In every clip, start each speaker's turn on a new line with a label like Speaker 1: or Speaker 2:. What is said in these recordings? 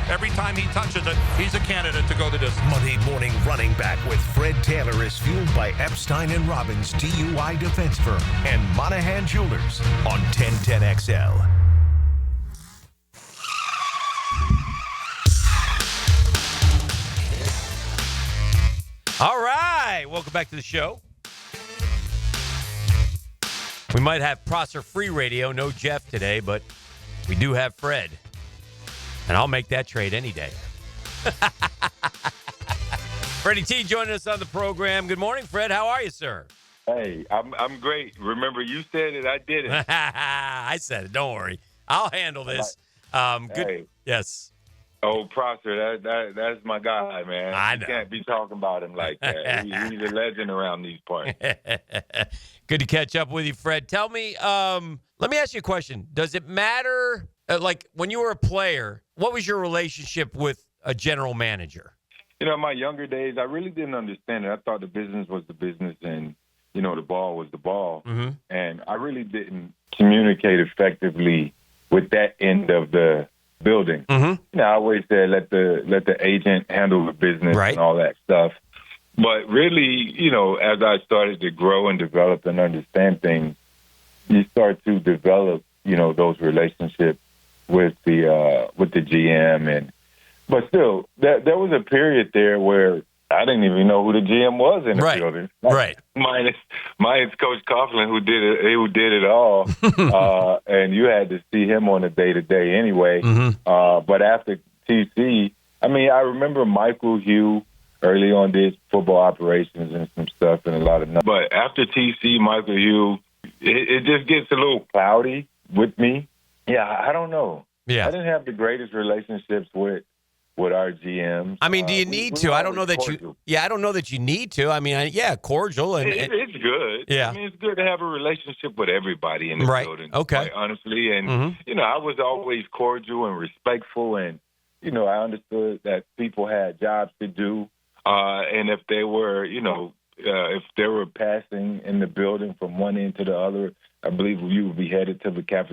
Speaker 1: Every time he touches it, he's a candidate to go the distance.
Speaker 2: Monday Morning Running Back with Fred Taylor is fueled by Epstein & Robbins DUI defense firm and Monahan Jewelers on 1010XL.
Speaker 3: All right, welcome back to the show. We might have Prosser Free Radio, no Jeff today, but we do have Fred. And I'll make that trade any day. Freddie T joining us on the program. Good morning, Fred. How are you, sir?
Speaker 4: Hey, I'm great. Remember, you said it. I did it.
Speaker 3: I said it. Don't worry. I'll handle this. Good.
Speaker 4: Hey.
Speaker 3: Yes.
Speaker 4: Oh, Prosser, that's my guy, man.
Speaker 3: I know.
Speaker 4: You can't be talking about him like that. He's a legend around these parts.
Speaker 3: Good to catch up with you, Fred. Tell me, let me ask you a question. Does it matter, like when you were a player, what was your relationship with a general manager?
Speaker 4: You know, in my younger days, I really didn't understand it. I thought the business was the business and, you know, the ball was the ball.
Speaker 3: Mm-hmm.
Speaker 4: And I really didn't communicate effectively with that end of the building.
Speaker 3: Mm-hmm.
Speaker 4: You know, I always said let the agent handle the business
Speaker 3: Right.
Speaker 4: and all that stuff. But really, you know, as I started to grow and develop and understand things, you start to develop, you know, those relationships with the GM but still, there was a period there where I didn't even know who the GM was in the
Speaker 3: Right.
Speaker 4: building.
Speaker 3: Right.
Speaker 4: Minus Coach Coughlin, who did it all, and you had to see him on a day-to-day anyway.
Speaker 3: Mm-hmm.
Speaker 4: But after TC, I mean, I remember Michael Hugh early on did football operations and some stuff and a lot of numbers. But after TC, Michael Hugh, it just gets a little cloudy with me. Yeah, I don't know.
Speaker 3: Yeah.
Speaker 4: I didn't have the greatest relationships with our GMs.
Speaker 3: I mean, do you need to? I don't know that
Speaker 4: cordial.
Speaker 3: I don't know that you need to. I mean, cordial.
Speaker 4: It's good.
Speaker 3: Yeah.
Speaker 4: I mean, it's good to have a relationship with everybody in the
Speaker 3: Right.
Speaker 4: building.
Speaker 3: Okay.
Speaker 4: Quite honestly. And,
Speaker 3: Mhm.
Speaker 4: you know, I was always cordial and respectful. And, you know, I understood that people had jobs to do. And if they were, you know, if they were passing in the building from one end to the other, I believe you would be headed to the calf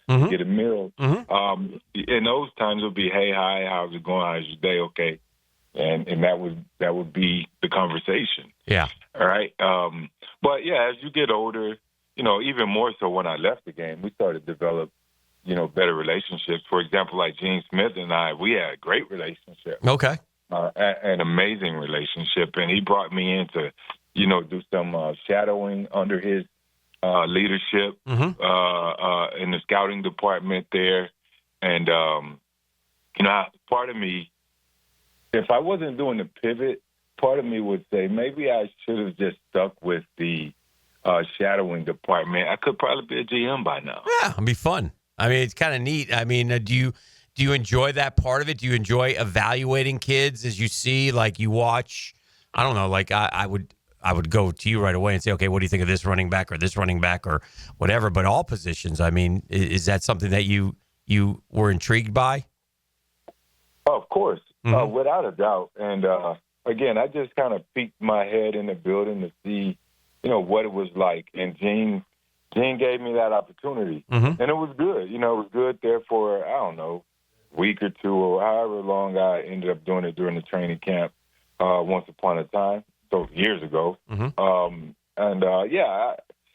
Speaker 3: Mhm.
Speaker 4: to get a meal.
Speaker 3: Mhm.
Speaker 4: In those times, it would be, hey, hi, how's it going? How's your day? Okay. And that would be the conversation.
Speaker 3: Yeah.
Speaker 4: All right. But, yeah, as you get older, you know, even more so when I left the game, we started to develop, you know, better relationships. For example, like Gene Smith and I, we had a great relationship.
Speaker 3: Okay.
Speaker 4: An amazing relationship. And he brought me in to, you know, do some shadowing under his leadership
Speaker 3: Mm-hmm.
Speaker 4: in the scouting department there. And, you know, part of me, if I wasn't doing the pivot, part of me would say maybe I should have just stuck with the shadowing department. I could probably be a GM by now.
Speaker 3: Yeah, it'd be fun. I mean, it's kind of neat. I mean, do you enjoy that part of it? Do you enjoy evaluating kids as you see, like you watch? I don't know. Like I would go to you right away and say, okay, what do you think of this running back or whatever? But all positions. I mean, is that something that you were intrigued by?
Speaker 4: Of course, without a doubt. And again, I just kind of peeked my head in the building to see, you know, what it was like. And Gene gave me that opportunity, and it was good. You know, it was good there for, I don't know, a week or two or however long I ended up doing it during the training camp once upon a time, so years ago.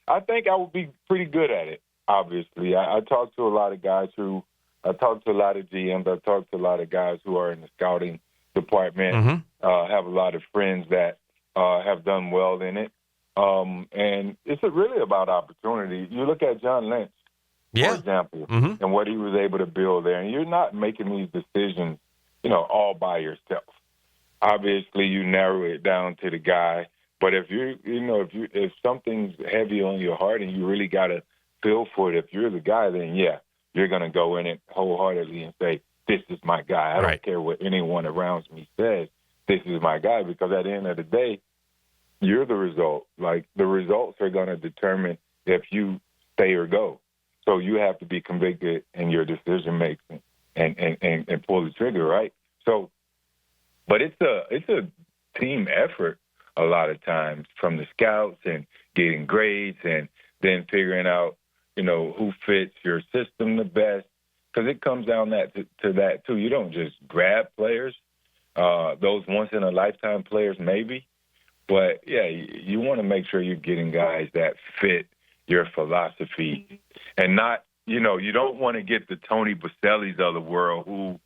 Speaker 4: I think I would be pretty good at it, obviously. I talked to a lot of guys I talked to a lot of GMs. I talked to a lot of guys who are in the scouting department, have a lot of friends that have done well in it. And it's really about opportunity. You look at John Lynch, for example, and what he was able to build there. And you're not making these decisions, you know, all by yourself. Obviously, you narrow it down to the guy. But if if something's heavy on your heart and you really got to feel for it, if you're the guy, then you're going to go in it wholeheartedly and say, this is my guy. I don't care what anyone around me says. This is my guy, because at the end of the day, you're the result. Like, the results are going to determine if you stay or go. So you have to be convicted in your decision making and pull the trigger, right? So, but it's a team effort a lot of times, from the scouts and getting grades and then figuring out, you know, who fits your system the best because it comes down to that too. You don't just grab players, those once in a lifetime players maybe, but yeah, you want to make sure you're getting guys that fit your philosophy, and not, you don't want to get the Tony Basellis of the world who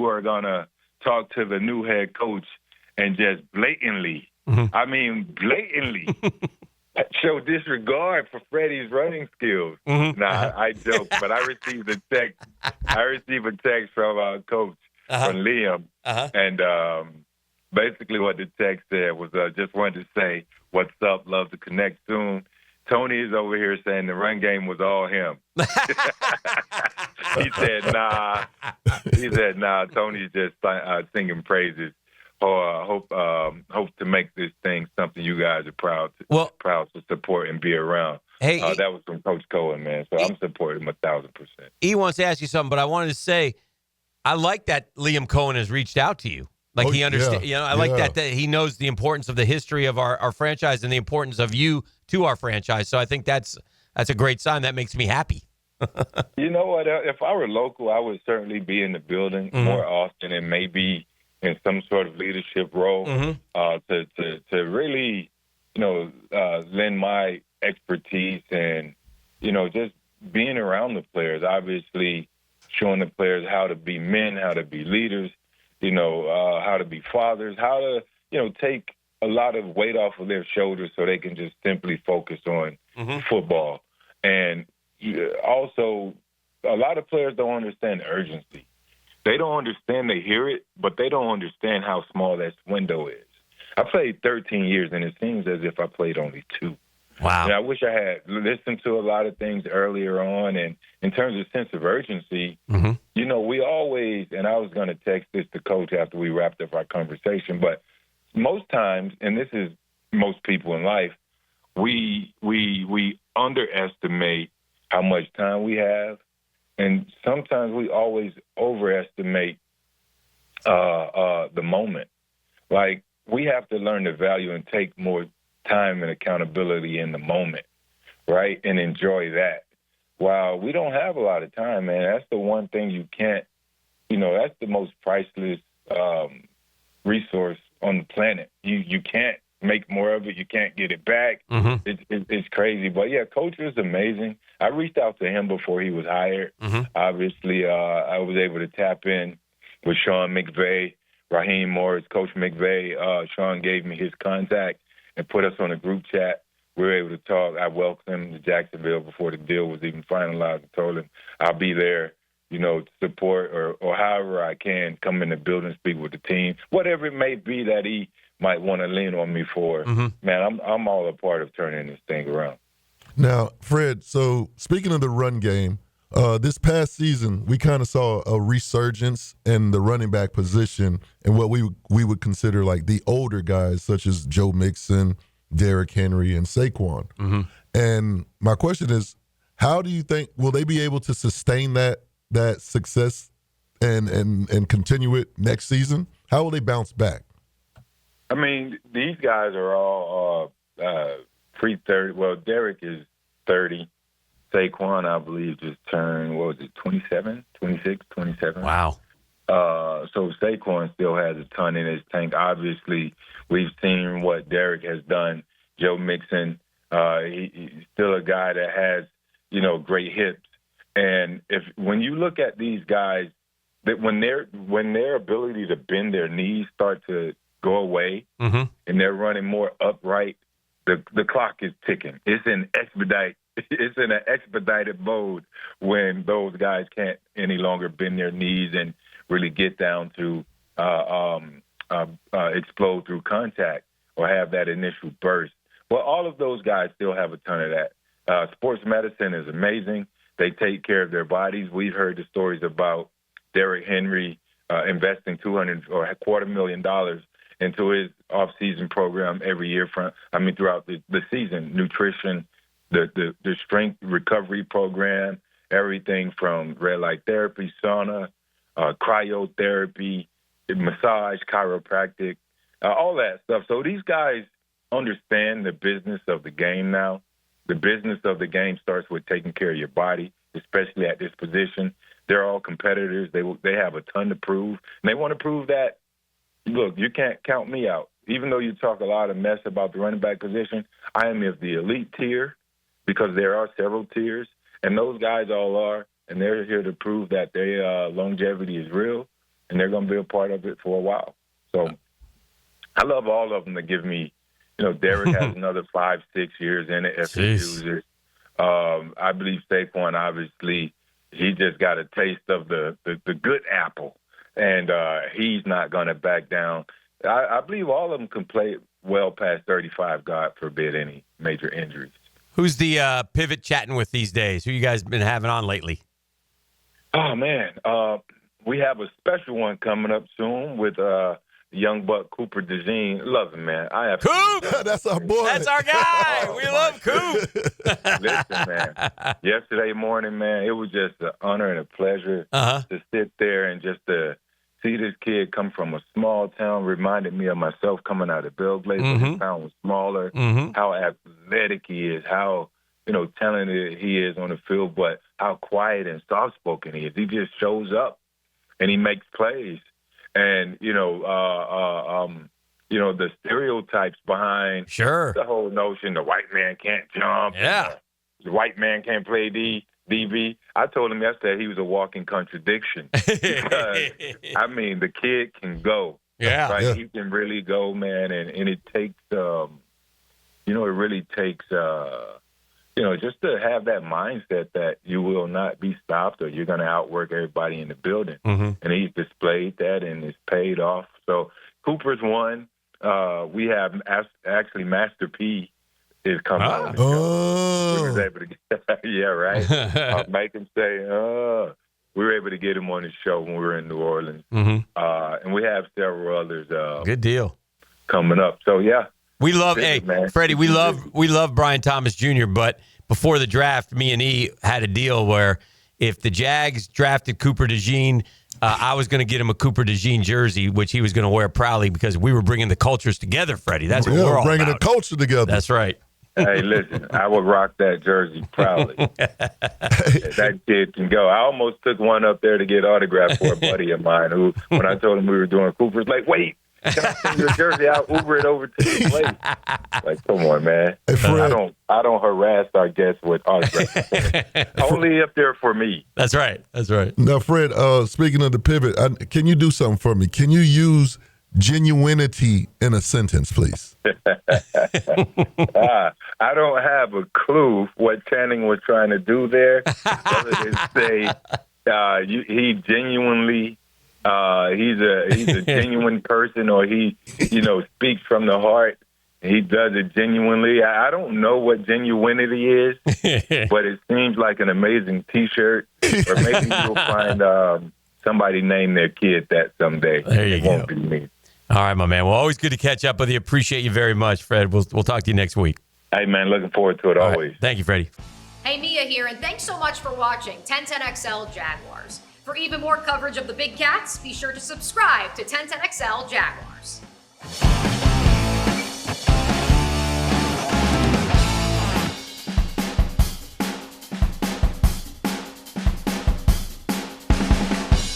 Speaker 4: are gonna talk to the new head coach and just blatantly, blatantly show disregard for Freddie's running skills. Nah, I joke, but I received a text. From our coach, from Liam, and basically what the text said was, just wanted to say, "What's up? Love to connect soon." Tony is over here saying the run game was all him. He said, nah. Tony's just singing praises. Hope to make this thing something you guys are proud to support and be around.
Speaker 3: Hey,
Speaker 4: that was from Coach Coen, man. So I'm supporting him 1,000%.
Speaker 3: He wants to ask you something, but I wanted to say, I like that Liam Coen has reached out to you. Like he understands.
Speaker 5: Yeah,
Speaker 3: I like that he knows the importance of the history of our franchise and the importance of you to our franchise. So I think that's a great sign. That makes me happy.
Speaker 4: You know what? If I were local, I would certainly be in the building more often, and maybe in some sort of leadership role to really, lend my expertise and, just being around the players. Obviously, showing the players how to be men, how to be leaders, how to be fathers, how to, take a lot of weight off of their shoulders so they can just simply focus on football. And also, a lot of players don't understand the urgency. They don't understand, they hear it, but they don't understand how small that window is. I played 13 years, and it seems as if I played only 2.
Speaker 3: Wow.
Speaker 4: And I wish I had listened to a lot of things earlier on. And in terms of sense of urgency, we always, and I was going to text this to Coach after we wrapped up our conversation, but most times, and this is most people in life, we underestimate how much time we have. And sometimes we always overestimate the moment. Like, we have to learn to value and take more time and accountability in the moment, right? And enjoy that. While we don't have a lot of time, man, that's the one thing you can't, that's the most priceless resource on the planet. You can't make more of it. You can't get it back. It's crazy. But, yeah, Coach was amazing. I reached out to him before he was hired. Obviously, I was able to tap in with Sean McVay, Raheem Morris, Coach McVay. Sean gave me his contact and put us on a group chat. We were able to talk. I welcomed him to Jacksonville before the deal was even finalized. I told him I'll be there, to support or however I can come in the building, speak with the team, whatever it may be that he might want to lean on me for. Man, I'm all a part of turning this thing around.
Speaker 5: Now, Fred, so speaking of the run game, this past season, we kind of saw a resurgence in the running back position and what we would consider like the older guys, such as Joe Mixon, Derrick Henry, and Saquon. And my question is, how do you think, will they be able to sustain that success and continue it next season? How will they bounce back?
Speaker 4: I mean, these guys are all pre-30. Well, Derrick is 30. Saquon, I believe, just turned, 27, 26, 27?
Speaker 3: Wow.
Speaker 4: So Saquon still has a ton in his tank. Obviously, we've seen what Derrick has done. Joe Mixon, he's still a guy that has, great hips. And when you look at these guys, that when their ability to bend their knees start to go away and they're running more upright, the clock is ticking. It's in an expedited mode when those guys can't any longer bend their knees and really get down to explode through contact or have that initial burst. Well, all of those guys still have a ton of that. Sports medicine is amazing. They take care of their bodies. We've heard the stories about Derrick Henry investing $250,000 into his off-season program every year throughout the season. Nutrition, the strength recovery program, everything from red light therapy, sauna, cryotherapy, massage, chiropractic, all that stuff. So these guys understand the business of the game now. The business of the game starts with taking care of your body, especially at this position. They're all competitors. They have a ton to prove, and they want to prove that. Look, you can't count me out. Even though you talk a lot of mess about the running back position, I am of the elite tier because there are several tiers, and those guys all are, and they're here to prove that their longevity is real, and they're going to be a part of it for a while. So I love all of them to give me, Derek has another 5-6 years in it if he chooses. I believe Saquon, obviously, he just got a taste of the good apple, and he's not going to back down. I believe all of them can play well past 35, God forbid any major injuries.
Speaker 3: Who's the pivot chatting with these days? Who you guys been having on lately?
Speaker 4: Oh, man. We have a special one coming up soon with young buck Cooper DeJean. Love him, man. I have
Speaker 3: Coop!
Speaker 5: That's our boy.
Speaker 3: That's our guy. We love Coop.
Speaker 4: Listen, man. Yesterday morning, man, it was just an honor and a pleasure to sit there and just to see this kid come from a small town. Reminded me of myself coming out of Bellblade when his town was smaller, how athletic he is, how talented he is on the field, but how quiet and soft-spoken he is. He just shows up and he makes plays. And, the stereotypes behind the whole notion the white man can't jump.
Speaker 3: Yeah.
Speaker 4: The white man can't play DB. I told him yesterday he was a walking contradiction. Because, the kid can go.
Speaker 3: Yeah.
Speaker 4: Right?
Speaker 5: Yeah.
Speaker 4: He can really go, man. And it takes, it really takes, just to have that mindset that you will not be stopped or you're going to outwork everybody in the building. And he's displayed that and it's paid off. So Cooper's one. We have actually Master P is coming on the show. We was able to get, make him say, we were able to get him on the show when we were in New Orleans. And we have several others
Speaker 3: Good deal.
Speaker 4: coming up. So, yeah.
Speaker 3: We love,
Speaker 4: man.
Speaker 3: Freddie, we love Brian Thomas Jr., but before the draft, me and E had a deal where if the Jags drafted Cooper DeJean, I was going to get him a Cooper DeJean jersey, which he was going to wear proudly because we were bringing the cultures together, Freddie. That's what we're all
Speaker 5: bringing
Speaker 3: about.
Speaker 5: the culture together.
Speaker 3: That's right.
Speaker 4: Hey, listen, I would rock that jersey proudly. That kid can go. I almost took one up there to get autographed for a buddy of mine who, when I told him we were doing Cooper's, like, wait, can I send your jersey? I'll Uber it over to the place. Like, come on, man.
Speaker 5: Hey, Fred.
Speaker 4: I don't harass our guests with autographs. Only if they're for me.
Speaker 3: That's right. That's right.
Speaker 5: Now, Fred, speaking of the pivot, can you do something for me? Can you use genuinity in a sentence, please?
Speaker 4: I don't have a clue what Channing was trying to do there. Other than say he genuinely, he's a genuine person, or he, speaks from the heart. He does it genuinely. I don't know what genuinity is, but it seems like an amazing T-shirt. Or maybe you'll find somebody name their kid that someday.
Speaker 3: There you
Speaker 4: it
Speaker 3: go.
Speaker 4: won't be me.
Speaker 3: All right, my man. Well, always good to catch up with you. Appreciate you very much, Fred. We'll talk to you next week.
Speaker 4: Hey, man, looking forward to it
Speaker 3: All
Speaker 4: always.
Speaker 3: right. Thank you, Freddie.
Speaker 6: Hey, Mia here, and thanks so much for watching 1010XL Jaguars. For even more coverage of the Big Cats, be sure to subscribe to 1010XL Jaguars.